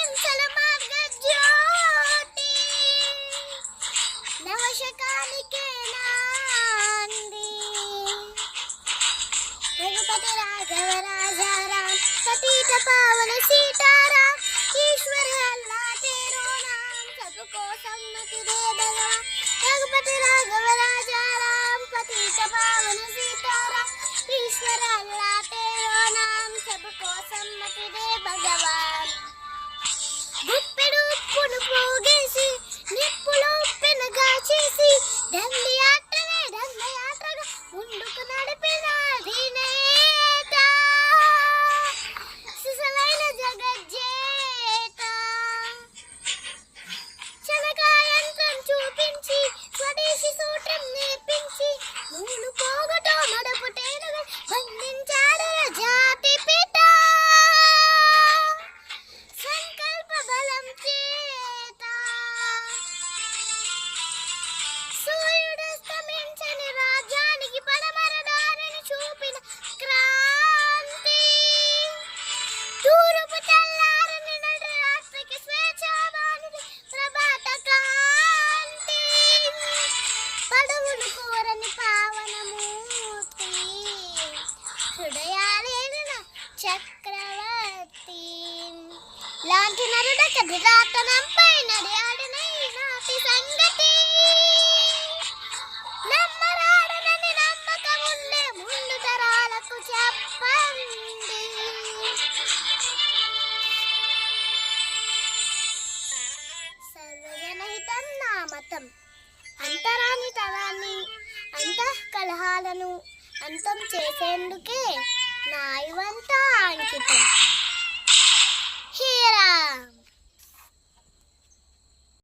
హంసల మార్గ జ్యోతి నవశకానికే నాంది రఘుపతి రాఘవ రాజారాం पतित पावन सीताराम ईश्वर अल्लाह तेरो नाम सबको सम्मति दे भगवान रघुपति राघव राजा राम पतित पावन सीताराम ईश्वर अल्लाह तेरो नाम सबको सम्मति दे भगवान గుప్పెడు ఉప్పును పోగేసి నిప్పులో పెనగా చేసి దండయాత్రగా ముందుకు నడిపినాది నేత సిసలైన జగజ్జేత చలకాయంత్రం చూపించి స్వదేశీ సూత్రం నేర్పించి నూలు పోగుతో నడుపుటేనుగా బంధించాడు జాతి పిత సంకల్ప బలం చేత సూర్యుడస్తమించని రాజ్యానికి పడమర దారిని చూపిన క్రాంతి తూర్పు తెల్లారని నడు రాత్రికి స్వేచ్ఛావాణిది ప్రభాత కాంతి పదవులు కోరని పావనమూర్తి హృదయాలేన చక్రవర్తి లాంటి నరుడక ధిరాతనంపై నడియాడిన నాటి సంగతి నమ్మరాడనని నమ్మకముండే ముందు తరాలకు చెప్పండి సర్వజనహితం నా మతం అంతరాని తరాన్ని అంతఃకలహాలను అంతం చేసేందుకే నా ఇవంతా అంకితం.